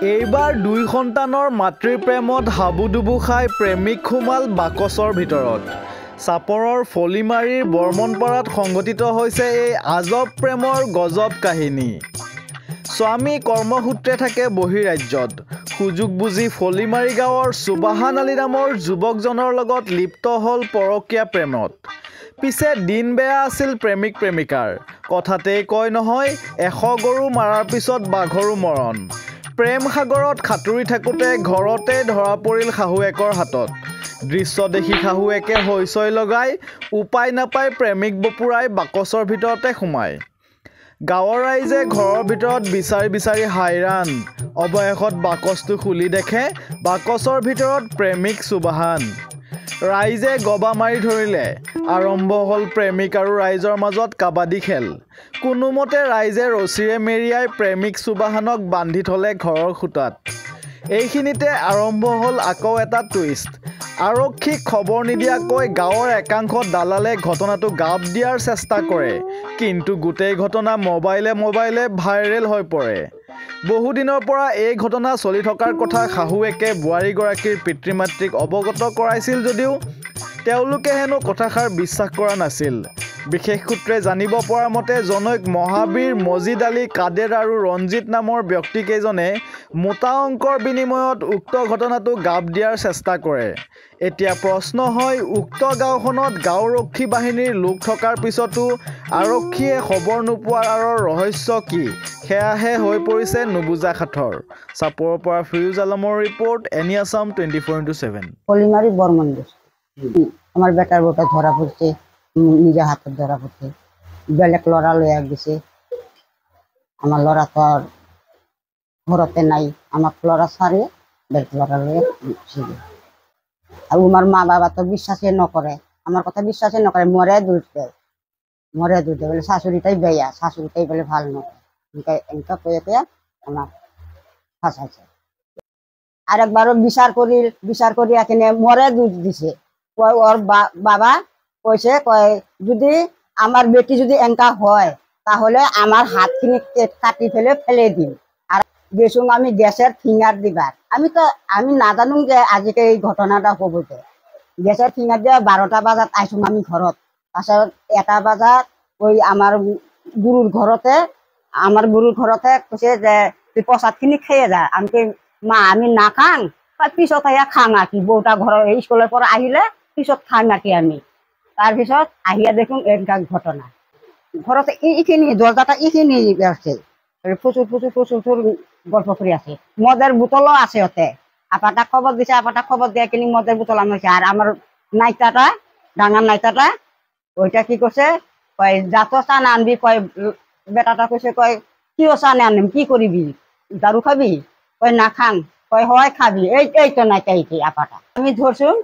এইবাৰ দুই সন্তানৰ মাতৃৰ প্ৰেমত হাবুডুবু খাই প্ৰেমিক সোমাল বাকচৰ ভিতৰত। চাপৰৰ ফলিমাৰীৰ বৰ্মনপাৰাত সংঘটিত হৈছে এই আজব প্ৰেমৰ গজব কাহিনী। স্বামী কৰ্মসূত্ৰে থাকে বহিৰাজ্যত। সুযোগ বুজি ফলিমাৰী গাঁৱৰ সুবাহান আলী নামৰ যুৱকজনৰ লগত লিপ্ত হ'ল পৰকীয়া প্ৰেমত। পিছে দিন বেয়া আছিল প্ৰেমিক প্ৰেমিকাৰ। কথাতেই কয় নহয়, 100 গৰু মাৰাৰ পিছত বাঘৰো মৰণ। প্ৰেম সাগৰত সাঁতুৰি থাকোঁতে ঘৰতে ধৰা পৰিল শাহুৱেকৰ হাতত। দৃশ্য দেখি শাহুৱেকে হৈচৈ লগাই উপায় নাপাই প্ৰেমিক বপুৰাই বাকচৰ ভিতৰতে সোমায়। গাঁৱৰ ৰাইজে ঘৰৰ ভিতৰত বিচাৰি বিচাৰি হাইৰাণ। অৱশেষত বাকচটো খুলি দেখে বাকচৰ ভিতৰত প্ৰেমিক সুবাহান। ৰাইজে গবা মাৰি ধৰিলে। আৰম্ভ হ'ল প্ৰেমিক আৰু ৰাইজৰ মাজত কাবাডী খেল। কোনোমতে ৰাইজে ৰছীৰে মেৰিয়াই প্ৰেমিক সুবাহানক বান্ধি থলে ঘৰৰ খুঁটাত। এইখিনিতে আৰম্ভ হ'ল আকৌ এটা টুইষ্ট। আৰক্ষীক খবৰ নিদিয়াকৈ গাঁৱৰ একাংশ দালালে ঘটনাটো গাপ দিয়াৰ চেষ্টা কৰে। কিন্তু গোটেই ঘটনা মোবাইলে ভাইৰেল হৈ পৰে। বহুদিনৰ পৰা এই ঘটনা চলি থকাৰ কথা শাহুৱেকে বোৱাৰীগৰাকীৰ পিতৃ মাতৃক অৱগত কৰাইছিল যদিও তেওঁলোকে হেনো কথাষাৰ বিশ্বাস কৰা নাছিল। বিশেষ সূত্ৰে জানিব পৰা মতে জনৈক মহাবীৰ মজিদ আলী কাদেৰ আৰু ৰঞ্জিত নামৰ ব্যক্তিকেইজনে মোটা অংকৰ বিনিময়ত উক্ত ঘটনাটো গাপ দিয়াৰ চেষ্টা কৰে। এতিয়া প্ৰশ্ন হয়, উক্ত গাঁওখনত গাঁওৰক্ষী বাহিনীৰ লোক থকাৰ পিছতো আৰক্ষীয়ে খবৰ নোপোৱাৰ আঁৰৰ ৰহস্য কি, সেয়াহে হৈ পৰিছে নুবুজা সাঁথৰ। চাপৰৰ পৰা ফিৰোজ আলমৰ ৰিপৰ্ট, এনি আছাম 24x7। ফলিমারি বর্মন আমার বেটার বউটা ধরা পড়ছে, নিজে হাতে ধরা পড়ছে। বেলেগ লড়া লইয়া গেছে। আমার লড়া তো আর ঘরতে নাই, আমার লড়া সারে বেলেগ লড়া লইয়া গেছে। আর আমার মা বাবা তো বিশ্বাসে নকরে, আমার কথা বিশ্বাসে নকরে, মরে দুধ দেয় বলে শাশুড়িটাই বেয়া, শাশুড়িটাই বলে ভাল নয়। এনকা কয়ে আমার ফাঁসাইছে। আরেকবারও বিচার করি এখানে মরে দুধ দিছে। ওর বাবা কইছে, কয় যদি আমার বেটি যদি এনকা হয় তাহলে আমার হাতখিনি কাটি ফেলে দিন, আর গেছুম আমি গ্যাসের ফিঙ্গার দিবার। আমি না জানুম যে আজকে এই ঘটনাটা হব। গ্যাসের ফিঙ্গার দিয়ে 12টা বাজাত আইসুম আমি ঘরত। তারপর 1টা বাজাত ওই আমার গুরুর ঘরতে কৈছে যে তুই প্রসাদখিনি খেয়ে যা। আমি মা আমি না খাং, পিছত খাং আর কি, বউটা ঘর স্কুলের পর আহিলে পিছত খাং আর কি। আমি তাৰপিছত আহিয়া দেখুন এনেকা ঘটনা। ঘরতে এইখিনি দরজাটা এইখিনি আছে, প্রচুর গল্প করে আছে। মদের বোতলও আছে ওতে। আপাটা খবর দিছে, আপাটা খবর দিয়ে কিনি মদের বোতল আনছে। আর আমার নাইতাটা, ডাঙার নাইতাটা, ওইটা কি করছে, কয় যাত চান আনবি, কয় বেটাটা কইছে, কয় কিও চান আনিম, কি করবি, দারু খাবি? কয় না খাং। কয় হয় খাবি, এই তো নাইতা এইটি আপাটা। আমি ধরছুম,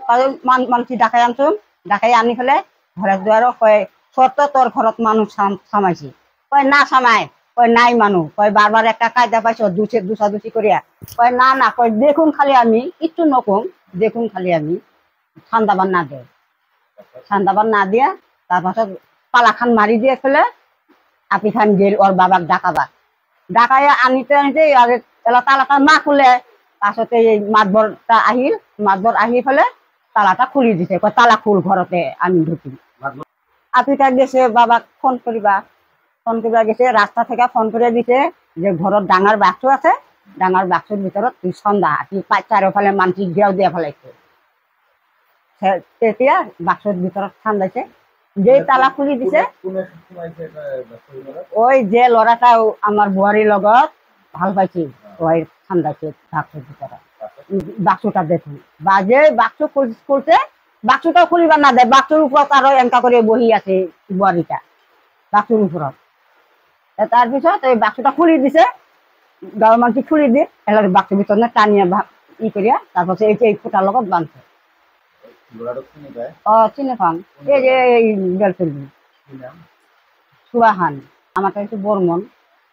মানুষ ডাকাই আনছুম, ডাকাই আনি ফেলে ঘরের দুয়ারও কয় শর্ত তোর ঘরত মানুষ সামাইছি। কয় না সামাই, কয় নাই মানুষ। কয় বারবার একটা কায়দা পাইছ দুষাদুষি করিয়া। কয় না, কয় দেখুন খালি আমি একটু নকম, দেখুন খালি আমি ঠান্দাবার না দিয়া তারপর পালাখান মারি দিয়ে ফেলে আপি খান গেল ওর বাবাক ডাকাইয়া আনিতে আগে তালাটা না খুলে। পাছতে এই মাতবর আহি ফেলে তালাটা খুলি দিছে, কয় তালা খুল, ঘরতে আমি ঢুকি। আপিটা গেছে বাবাক ফোন করিবা গেছে, রাস্তা থেকে ফোন করে দিছে যে ঘরত ডাঙার বাক্স আছে, ডাঙার বাক্সের ভিতৰত তুই সন্ধ্যা তুই চাৰিওফালে মানসি গিয়াও দিয়া ফেলাইছে। তেতিয়া বাক্সেৰ ভিতৰত ঠান্দাইছে। যেই তালা খুলি দিছে, ওই যে লড়াটা আমার বুয়ারির লগত ভাল পাইছি, ওই ঠান্দাইছে বাক্সের ভিতরে। বাক্সটা দেখুন, বা যে বাক্স খুলছে, বাক্সটাও খুলিবার না দেয়, বাক্সের উপর আরো এনকা করে বহি আছে বুয়ারিটা বাক্সের উপর। তাৰপিছত এই বাক্সটা খুলি দিছে, গাঁৱৰ মানুষ খুলি দিয়ে বাক্সের ভিতরে টানিয়া করিয়া তারপর এই ফুটার লগত বাঁধছে। চিনে পান, এই যে বেলচুরি সুবাহান, আমার কাছে বর্মন।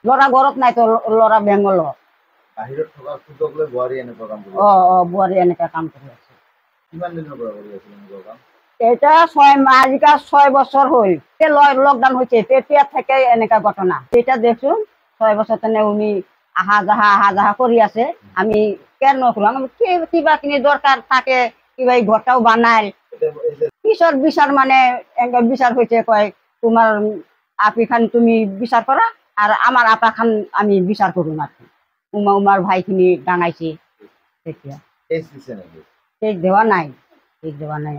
লড়া ঘরত নাই তো, লড়া বেঙ্গল। বুয়ারি এনেকা কাম করে আছে। এটা 6 বছর হইল, লকডাউন হয়েছে, তেতিয়া থেকে এনেকা ঘটনা। এটা দেখুন 6 বছর তেনে উনি আহা যাহা কৰি আছে আমি কেয়াৰ নকৰো আমি কিবা কিনি দৰকাৰ থাকে কিবা এই ঘৰটাও বানাই পিছৰ বিচাৰ মানে এনেকুৱা বিচাৰ হৈছে কয় তোমাৰ আপি খান তুমি বিচাৰ কৰা আৰু আমাৰ আপা খান আমি বিচাৰ কৰো মাত্ৰ উমাৰ ভাইখিনি ডাঙাইছে তেতিয়া কেক দেওয়া নাই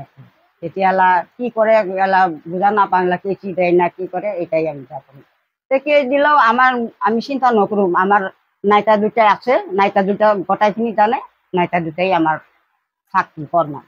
এখন তেতিয়ালা কি করে এলা বুঝা না পাংলা কে কি দেয় না কি করে এটাই আমি জানি কে দিলেও আমি চিন্তা নকরুম আমার নাইটা দুটাই আছে নাইটা দুটা গোটাইখিনি জানে নাইটা দুটাই আমার থাকবি কর্মা